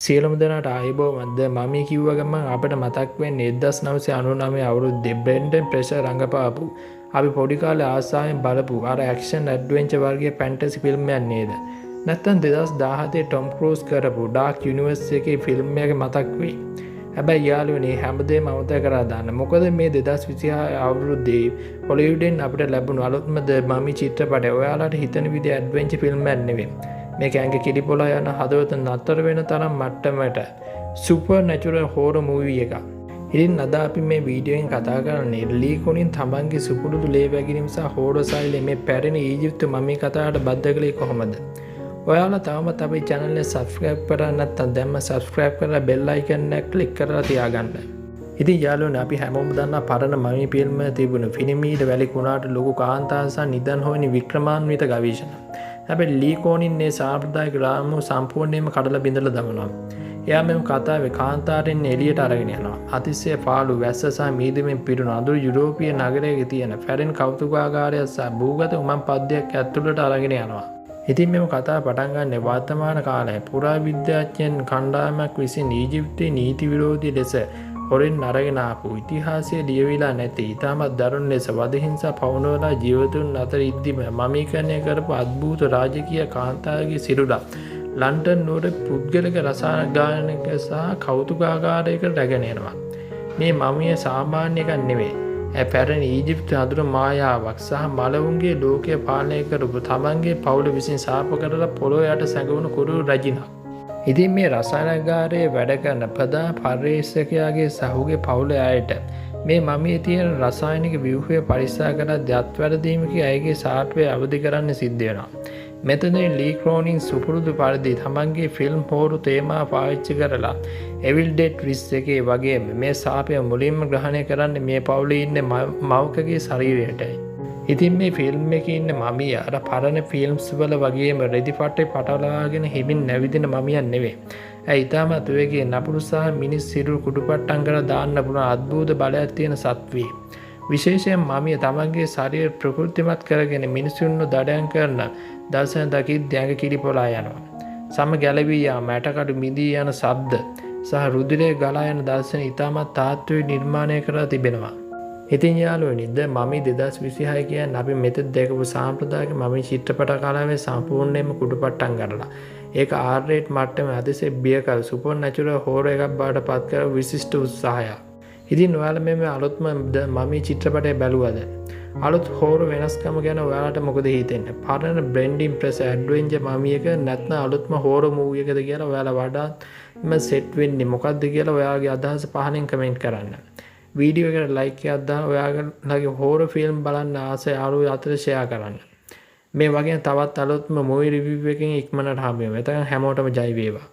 සියලුම දෙනාට ආයුබෝවන්ද මම කිව්ව ගමන් අපිට මතක් වෙන්නේ 1999 අවුරුද්දේ බ්‍රෙන්ඩන් ප්‍රෙෂර් රඟපාපු අපි පොඩි කාලේ ආසාවෙන් බලපු අර ඇක්ෂන් ඇඩ්වෙන්චර් වර්ගයේ ෆැන්ටසි ෆිල්ම් එකක් නේද? නැත්නම් 2017 ටොම් ක්‍රූස් කරපු ඩාර්ක් යුනිවර්ස් එකේ ෆිල්ම් එක මතක් වෙයි. හැබැයි යාළුවනේ හැමදේම අමතක කරලා දාන්න. මොකද මේ 2026 අවුරුද්දේ හොලිවුඩෙන් අපිට ලැබුණු අලුත්ම ද මමි චිත්‍රපටය ඔයාලට හිතන විදිහ ඇඩ්වෙන්චර් ෆිල්ම් එකක් නෙවෙයි. මේක ඇඟ කිලිපොලා යන හදවත නතර වෙන තරම් මට්ටමට සුපර් නැචුරල් හෝරර් මූවි එකක්. ඉතින් අද අපි මේ වීඩියෝ එකෙන් කතා කරන්නේ ලී කොනින් තමන්ගේ සුපුරුදු ලේ වැගිරීම සහ හෝරර් සෛලයේ මේ පැරණි ඊජිප්තු මමි කතාවට බද්ධ කළේ කොහොමද? ඔයාලා තවමත් අපේ channel එක subscribe කරලා නැත්නම් දැන්ම subscribe කරලා bell icon එක click කරලා තියාගන්න. ඉතින් යාළුවනේ අපි හැමෝම දන්නා පරණ මමි ෆිල්ම් එක තිබුණු ෆිනිමීඩ වැලි කුණාට ලොකු කාන්තාව සහ නිදන් හොයන වික්‍රමාන්විත ගවේෂණ. හැබැයි ලී කෝනින් මේ සාම්ප්‍රදායික රාමුව සම්පූර්ණයෙන්ම කඩලා බිඳලා දමනවා. එයා මෙම කතාවේ කාන්තාරෙන් එළියට අරගෙන යනවා. අතිශය පාළු වැස්ස සහ මීදුමෙන් පිරුණු අඳුරු යුරෝපීය නගරයක තියෙන ෆැරෙන් කෞතුකාගාරය සහ භූගත උමම් පද්‍යයක් ඇතුළට අරගෙන යනවා. ඉතින් මෙම කතාව පටන් ගන්නේ වර්තමාන කාලයේ පුරාවිද්‍යාඥයන් කණ්ඩායමක් විසින් ඊජිප්තුවේ නීති විරෝධී ලෙස හොරෙන් අරගෙන ආපු ඉතිහාසයේ ලියවිලා නැති ඉතාමත් දරුණු ලෙස වදහිංසා පවුනවලා ජීවතුන් අතර ඉද්දිම මමීකරණය කරපු අද්භූත රාජකීය කාන්තාවගේ සිරුරක් ලන්ඩන් නුවර පුද්ගලික රසායන ගායනක සහ කෞතුකාගාරයකට රැගෙන එනවා. මේ මමිය සාමාන්‍ය එකක් නෙවෙයි. පැරණි ඊජිප්තු අඳුර මායාවක් සහ මලවුන්ගේ ලෝකය පාලනය කරපු තමන්ගේ පවුල විසින් ශාප කරලා පොළොව යට සැඟවුණු කුරු රජිනක්. ඉතින් මේ රසායනාගාරයේ වැඩ කරන ප්‍රධාන පර්යේෂකයාගේ සහෝගේ පවුලේ අයට මේ මමියේ තියෙන රසායනික ව්‍යුහය පරික්ෂා කරද්දී අත්වැරදීමකින් අයගේ සාර්ථකව අවදි කරන්න සිද්ධ වෙනවා. මෙතනදී ලී ක්‍රෝනින් සුපුරුදු පරිදි තමන්ගේ ෆිල්ම් හෝරු තේමා පාවිච්චි කරලා එවිල් ඩෙඩ් 21 වගේම මේ සාපය මුලින්ම ග්‍රහණය කරන්නේ මේ පවුලේ ඉන්න මවකගේ ශරීරයටයි. ඉතින් මේ ෆිල්ම් එකේ ඉන්න මමිය අර පරණ ෆිල්ම්ස් වල වගේම රෙදිපටේ පටලවාගෙන හිමින් නැවිදින මමියක් නෙවෙයි. ඇයි ඊටමත් වේගයේ නපුරු සහ මිනිස් සිරුරු කුඩුපට්ටම් කරලා දාන්න පුළුවන් අద్භූත බලයක් තියෙන සත්වී. විශේෂයෙන් මමිය තමන්ගේ ශරීර ප්‍රකෘතිමත් කරගෙන මිනිසුන්ව දඩයන් කරන දර්ශන දකිද්දී ඇඟ කිලිපොලා යනවා. සම ගැලවී යාම, ඇටකඩු මිදී යන ශබ්ද සහ රුධිරය ගලා යන දර්ශන ඊටමත් තාත්වික නිර්මාණය කරලා තිබෙනවා. ඉතින් යාළුවනි ද මමි 2026 කියන්නේ අපි මෙතෙක් දැකපු සාම්ප්‍රදායික මමි චිත්‍රපට කලාවේ සම්පූර්ණයෙන්ම කුඩුපට්ටම් කරලා ඒක R-rate මට්ටමේ අතිශය බියකර සුපර් නැචරල් හෝරර් එකක් බවට පත් කර විශිෂ්ට උත්සාහයක්. ඉතින් ඔයාලා මේ අලුත්ම මමි චිත්‍රපටය බැලුවද? අලුත් හෝරර් වෙනස්කම ගැන ඔයාලට මොකද හිතෙන්නේ? පරණ බ්‍රෙන්ඩන් ප්‍රෙෂර් ඇඩ්වෙන්චර් මමි එක නැත්නම් අලුත්ම හෝරර් මූවි එකද කියලා ඔයාලා වඩාත්ම සෙට් වෙන්නේ මොකද්ද කියලා ඔයාගේ අදහස පහලින් කමෙන්ට් කරන්න. වීඩියෝ එකට ලයික් එකක් දාලා ඔයාලගේ හෝරර් ෆිල්ම් බලන්න ආසයි යාළුවෝ අතර ෂෙයා කරන්න. මේ වගේ තවත් අලුත්ම මූවි රිවිව් එකකින් ඉක්මනට හම්බෙමු. එතකන් හැමෝටම ජය වේවා.